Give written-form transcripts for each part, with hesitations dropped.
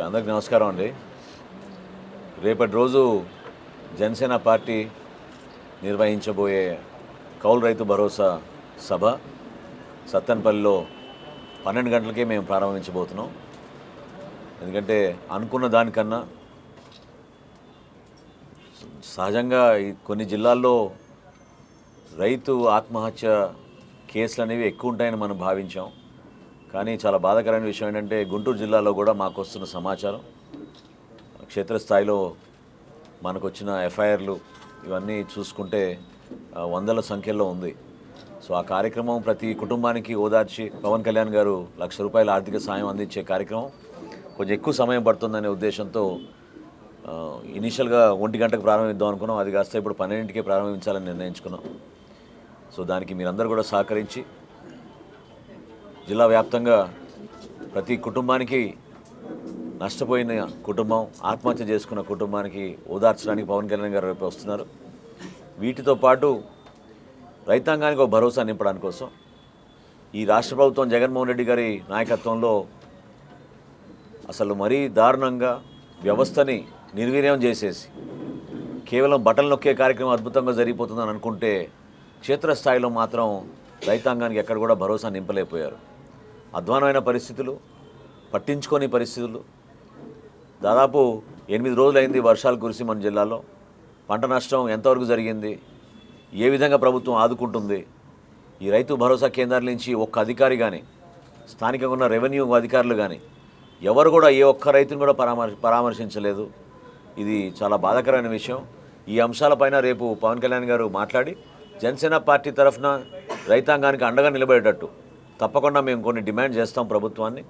అందరికి నమస్కారం అండి. రేపటి రోజు జనసేన పార్టీ నిర్వహించబోయే కౌలు రైతు భరోసా సభ సత్తెనపల్లిలో 12 గంటలకే మేము ప్రారంభించబోతున్నాం. ఎందుకంటే అనుకున్న దానికన్నా సహజంగా కొన్ని జిల్లాల్లో రైతు ఆత్మహత్య కేసులు అనేవి ఎక్కువ ఉంటాయని మనం భావించాం. కానీ చాలా బాధాకరమైన విషయం ఏంటంటే గుంటూరు జిల్లాలో కూడా మాకు వస్తున్న సమాచారం క్షేత్రస్థాయిలో మనకు వచ్చిన ఎఫ్ఐఆర్లు ఇవన్నీ చూసుకుంటే వందల సంఖ్యలో ఉంది. సో ఆ కార్యక్రమం ప్రతి కుటుంబానికి ఓదార్చి పవన్ కళ్యాణ్ గారు ₹1,00,000 ఆర్థిక సాయం అందించే కార్యక్రమం కొంచెం ఎక్కువ సమయం పడుతుందనే ఉద్దేశంతో ఇనీషియల్గా 1 గంటకు ప్రారంభిద్దాం అనుకున్నాం. అది కాస్త ఇప్పుడు 12కే ప్రారంభించాలని నిర్ణయించుకున్నాం. సో దానికి మీరందరూ కూడా సహకరించి జిల్లా వ్యాప్తంగా ప్రతి కుటుంబానికి, నష్టపోయిన కుటుంబం, ఆత్మహత్య చేసుకున్న కుటుంబానికి ఓదార్చడానికి పవన్ కళ్యాణ్ గారు రేపు వస్తున్నారు. వీటితో పాటు రైతాంగానికి ఒక భరోసా నింపడానికి కోసం ఈ రాష్ట్ర ప్రభుత్వం జగన్మోహన్ రెడ్డి గారి నాయకత్వంలో అసలు మరీ దారుణంగా వ్యవస్థని నిర్వీర్యం చేసేసి కేవలం బట్టలు నొక్కే కార్యక్రమం అద్భుతంగా జరిగిపోతుందని అనుకుంటే క్షేత్రస్థాయిలో మాత్రం రైతాంగానికి ఎక్కడ కూడా భరోసా నింపలేకపోయారు. అధ్వానమైన పరిస్థితులు, పట్టించుకోని పరిస్థితులు. దాదాపు 8 రోజులైంది వర్షాలు కురిసి మన జిల్లాలో. పంట నష్టం ఎంతవరకు జరిగింది, ఏ విధంగా ప్రభుత్వం ఆదుకుంటుంది, ఈ రైతు భరోసా కేంద్రాల నుంచి ఒక్క అధికారి కానీ, స్థానికంగా ఉన్న రెవెన్యూ అధికారులు కానీ ఎవరు కూడా ఏ ఒక్క రైతుని కూడా పరామర్శించలేదు. ఇది చాలా బాధాకరమైన విషయం. ఈ అంశాలపైన రేపు పవన్ కళ్యాణ్ గారు మాట్లాడి జనసేన పార్టీ తరఫున రైతాంగానికి అండగా నిలబడేటట్టు తప్పకుండా మేము కొన్ని డిమాండ్ చేస్తాం. ప్రభుత్వాన్ని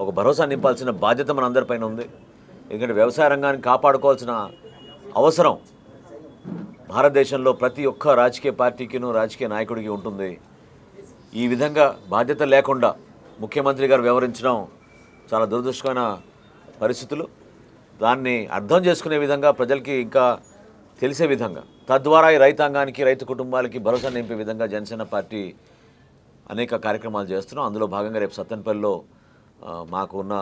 ఒక భరోసా నింపాల్సిన బాధ్యత మనందరిపైన ఉంది. ఎందుకంటే వ్యవసాయ రంగాన్ని కాపాడుకోవాల్సిన అవసరం భారతదేశంలో ప్రతి ఒక్క రాజకీయ పార్టీకిను, రాజకీయ నాయకుడికి ఉంటుంది. ఈ విధంగా బాధ్యత లేకుండా ముఖ్యమంత్రి గారు వ్యవహరించడం చాలా దురదృష్టకరమైన పరిస్థితులు. దాన్ని అర్థం చేసుకునే విధంగా, ప్రజలకి ఇంకా తెలిసే విధంగా, తద్వారా ఈ రైతాంగానికి, రైతు కుటుంబాలకి భరోసా నింపే విధంగా జనసేన పార్టీ అనేక కార్యక్రమాలు చేస్తున్నాం. అందులో భాగంగా రేపు సత్తెనపల్లిలో మాకు ఉన్న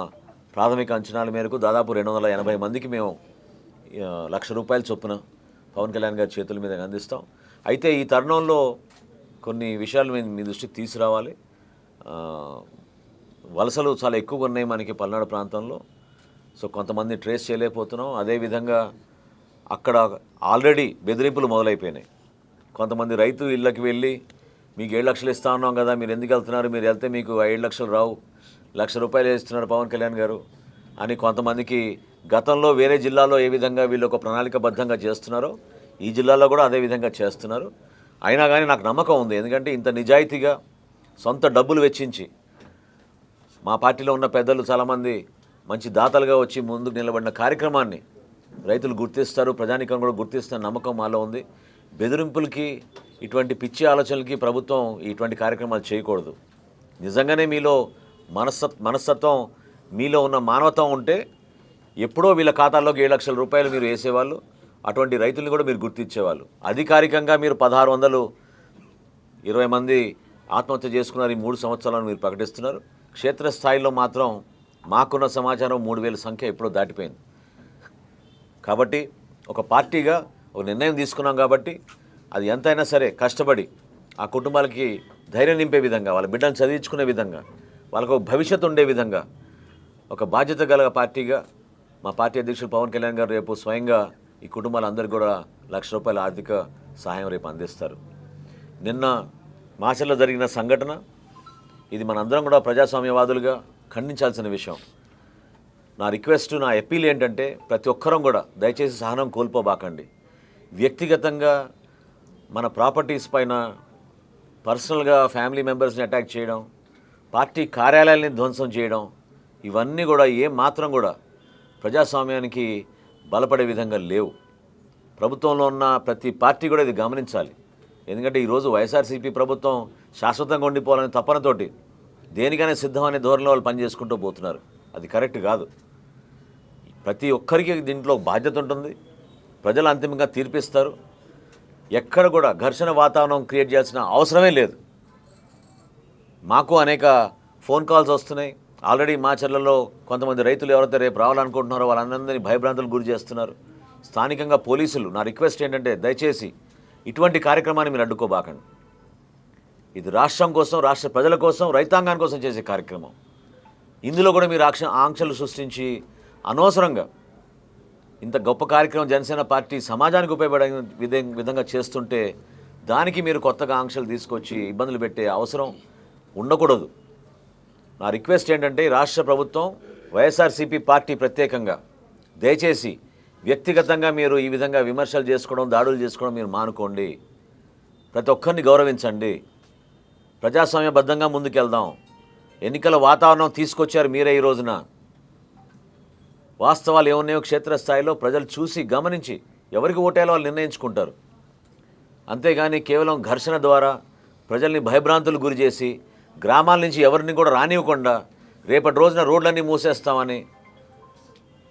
ప్రాథమిక అంచనాల మేరకు దాదాపు 280 మందికి మేము ₹1,00,000 చొప్పున పవన్ కళ్యాణ్ గారి చేతుల మీద అందిస్తాం. అయితే ఈ తరుణంలో కొన్ని విషయాలు మీ దృష్టికి తీసుకురావాలి. వలసలు చాలా ఎక్కువగా ఉన్నాయి మనకి పల్నాడు ప్రాంతంలో. సో కొంతమంది ట్రేస్ చేయలేకపోతున్నాం. అదేవిధంగా అక్కడ ఆల్రెడీ బెదిరింపులు మొదలైపోయినాయి. కొంతమంది రైతు ఇళ్ళకి వెళ్ళి మీకు 7 లక్షలు ఇస్తా ఉన్నాం కదా, మీరు ఎందుకు వెళ్తున్నారు, మీరు వెళ్తే మీకు 7 లక్షలు రావు, ₹1,00,000 ఇస్తున్నారు పవన్ కళ్యాణ్ గారు అని కొంతమందికి గతంలో వేరే జిల్లాలో ఏ విధంగా వీళ్ళు ఒక ప్రణాళికబద్ధంగా చేస్తున్నారో ఈ జిల్లాలో కూడా అదే విధంగా చేస్తున్నారు. అయినా కానీ నాకు నమ్మకం ఉంది. ఎందుకంటే ఇంత నిజాయితీగా సొంత డబ్బులు వెచ్చించి మా పార్టీలో ఉన్న పెద్దలు చాలామంది మంచి దాతలుగా వచ్చి ముందుకు నిలబడిన కార్యక్రమాన్ని రైతులు గుర్తిస్తారు, ప్రజానీకం కూడా గుర్తిస్తున్న నమ్మకం మాలో ఉంది. బెదిరింపులకి, ఇటువంటి పిచ్చి ఆలోచనలకి ప్రభుత్వం ఇటువంటి కార్యక్రమాలు చేయకూడదు. నిజంగానే మీలో మనస్తత్వం, మీలో ఉన్న మానవత్వం ఉంటే ఎప్పుడో వీళ్ళ ఖాతాల్లోకి ₹7 లక్షలు మీరు వేసేవాళ్ళు. అటువంటి రైతుల్ని కూడా మీరు గుర్తించేవాళ్ళు. అధికారికంగా మీరు 1620 మంది ఆత్మహత్య చేసుకున్నారు ఈ 3 సంవత్సరాలను మీరు ప్రకటిస్తున్నారు. క్షేత్రస్థాయిలో మాత్రం మాకున్న సమాచారం 3000 సంఖ్య ఎప్పుడో దాటిపోయింది. కాబట్టి ఒక పార్టీగా ఒక నిర్ణయం తీసుకున్నాం కాబట్టి అది ఎంతైనా సరే కష్టపడి ఆ కుటుంబాలకి ధైర్యం నింపే విధంగా, వాళ్ళ బిడ్డను చదివించుకునే విధంగా, వాళ్ళకు ఒక భవిష్యత్తు ఉండే విధంగా ఒక బాధ్యత గల పార్టీగా మా పార్టీ అధ్యక్షుడు పవన్ కళ్యాణ్ గారు రేపు స్వయంగా ఈ కుటుంబాలందరికీ కూడా ₹1,00,000 ఆర్థిక సహాయం రేపు అందిస్తారు. నిన్న మాచర్లో జరిగిన సంఘటన, ఇది మనందరం కూడా ప్రజాస్వామ్యవాదులుగా ఖండించాల్సిన విషయం. నా రిక్వెస్ట్, నా అప్పీల్ ఏంటంటే ప్రతి ఒక్కరం కూడా దయచేసి సహనం కోల్పోబాకండి. వ్యక్తిగతంగా మన ప్రాపర్టీస్ పైన పర్సనల్గా ఫ్యామిలీ మెంబర్స్ని అటాక్ చేయడం, పార్టీ కార్యాలయాల్ని ధ్వంసం చేయడం, ఇవన్నీ కూడా మాత్రం కూడా ప్రజాస్వామ్యానికి బలపడే విధంగా లేవు. ప్రభుత్వంలో ఉన్న ప్రతి పార్టీ కూడా ఇది గమనించాలి. ఎందుకంటే ఈరోజు వైఎస్ఆర్సీపీ ప్రభుత్వం శాశ్వతంగా ఉండిపోవాలని తపనతోటి దేనికైనా సిద్ధమనే ధోరణిలో వాళ్ళు పనిచేసుకుంటూ పోతున్నారు. అది కరెక్ట్ కాదు. ప్రతి ఒక్కరికి దీంట్లో బాధ్యత ఉంటుంది. ప్రజలు అంతిమంగా తీర్పిస్తారు. ఎక్కడ కూడా ఘర్షణ వాతావరణం క్రియేట్ చేయాల్సిన అవసరమే లేదు. మాకు అనేక ఫోన్ కాల్స్ వస్తున్నాయి, ఆల్రెడీ మాచర్లలో కొంతమంది రైతులు ఎవరైతే రేపు రావాలనుకుంటున్నారో వాళ్ళందరినీ భయభ్రాంతులకు గురి చేస్తున్నారు. స్థానికంగా పోలీసులు, నా రిక్వెస్ట్ ఏంటంటే దయచేసి ఇటువంటి కార్యక్రమాన్ని మీరు అడ్డుకోబాకండి. ఇది రాష్ట్రం కోసం, రాష్ట్ర ప్రజల కోసం, రైతాంగాని కోసం చేసే కార్యక్రమం. ఇందులో కూడా మీరు ఆంక్షలు సృష్టించి అనవసరంగా ఇంత గొప్ప కార్యక్రమం జనసేన పార్టీ సమాజానికి ఉపయోగపడే విధంగా చేస్తుంటే దానికి మీరు కొత్తగా ఆంక్షలు తీసుకొచ్చి ఇబ్బందులు పెట్టే అవసరం ఉండకూడదు. నా రిక్వెస్ట్ ఏంటంటే రాష్ట్ర ప్రభుత్వం, వైఎస్ఆర్సీపీ పార్టీ ప్రత్యేకంగా దయచేసి వ్యక్తిగతంగా మీరు ఈ విధంగా విమర్శలు చేసుకోవడం, దాడులు చేసుకోవడం మీరు మానుకోండి. ప్రతి ఒక్కరిని గౌరవించండి. ప్రజాస్వామ్యబద్ధంగా ముందుకెళ్దాం. ఎన్నికల వాతావరణం తీసుకొచ్చారు మీరే. ఈ రోజున వాస్తవాలు ఏమున్నాయో క్షేత్రస్థాయిలో ప్రజలు చూసి గమనించి ఎవరికి ఓటేయాలో వాళ్ళు నిర్ణయించుకుంటారు. అంతేగాని కేవలం ఘర్షణ ద్వారా ప్రజల్ని భయభ్రాంతులు గురి చేసి గ్రామాల నుంచి ఎవరిని కూడా రానివ్వకుండా రేపటి రోజున రోడ్లన్నీ మూసేస్తామని,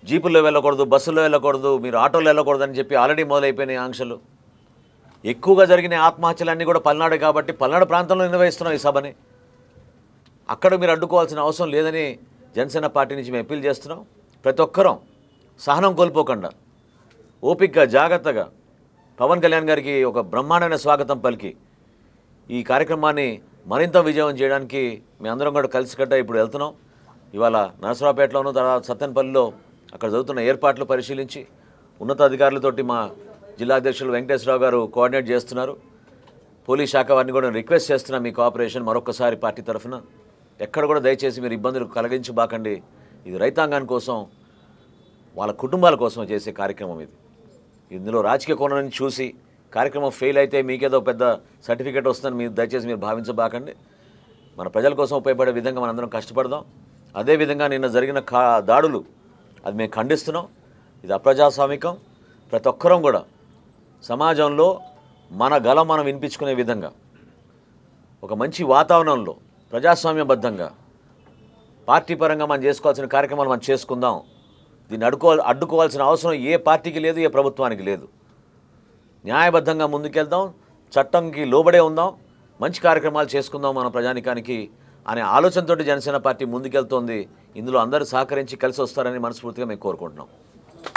జీపుల్లో వెళ్ళకూడదు, బస్సుల్లో వెళ్ళకూడదు, మీరు ఆటోలో వెళ్ళకూడదు అని చెప్పి ఆల్రెడీ మొదలైపోయినాయి ఆంక్షలు. ఎక్కువగా జరిగిన ఆత్మహత్యలన్నీ కూడా పల్నాడు కాబట్టి పల్నాడు ప్రాంతంలో నిర్వహిస్తున్నాం ఈ సభని. అక్కడ మీరు అడ్డుకోవాల్సిన అవసరం లేదని జనసేన పార్టీ నుంచి మేము అప్పీల్ చేస్తున్నాం. ప్రతి ఒక్కరం సహనం కోల్పోకుండా ఓపికగా జాగ్రత్తగా పవన్ కళ్యాణ్ గారికి ఒక బ్రహ్మాండమైన స్వాగతం పలికి ఈ కార్యక్రమాన్ని మరింత విజయవంతం చేయడానికి మీ అందరం కూడా కలిసికట్ట ఇప్పుడు వెళ్తున్నాం. ఇవాళ నరసరావుపేటలోను, తర్వాత సత్తెనపల్లిలో అక్కడ జరుగుతున్న ఏర్పాట్లు పరిశీలించి ఉన్నతాధికారులతోటి మా జిల్లా అధ్యక్షులు వెంకటేశ్వరరావు గారు కోఆర్డినేట్ చేస్తున్నారు. పోలీస్ శాఖ వారిని కూడా రిక్వెస్ట్ చేస్తున్నా మీ కోఆపరేషన్ మరొకసారి పార్టీ తరఫున. ఎక్కడ కూడా దయచేసి మీరు ఇబ్బందులు కలిగించబాకండి. ఇది రైతాంగాని కోసం, వాళ్ళ కుటుంబాల కోసం చేసే కార్యక్రమం ఇది. ఇందులో రాజకీయ కోణాన్ని చూసి కార్యక్రమం ఫెయిల్ అయితే మీకేదో పెద్ద సర్టిఫికేట్ వస్తుందని మీరు దయచేసి మీరు భావించబాకండి. మన ప్రజల కోసం ఉపయోగపడే విధంగా మనందరం కష్టపడదాం. అదేవిధంగా నిన్న జరిగిన దాడులు అది మేము ఖండిస్తున్నాం. ఇది అప్రజాస్వామికం. ప్రతి ఒక్కరం కూడా సమాజంలో మన గలం మనం వినిపించుకునే విధంగా ఒక మంచి వాతావరణంలో ప్రజాస్వామ్యబద్ధంగా పార్టీ పరంగా మనం చేసుకోవాల్సిన కార్యక్రమాలు మనం చేసుకుందాం. దీన్ని అడ్డుకోవాల్సిన అవసరం ఏ పార్టీకి లేదు, ఏ ప్రభుత్వానికి లేదు. న్యాయబద్ధంగా ముందుకెళ్దాం, చట్టంకి లోబడే ఉందాం, మంచి కార్యక్రమాలు చేసుకుందాం మన ప్రజానికానికి అనే ఆలోచనతోటి జనసేన పార్టీ ముందుకెళ్తోంది. ఇందులో అందరూ సహకరించి కలిసి వస్తారని మనస్ఫూర్తిగా మేము కోరుకుంటున్నాం.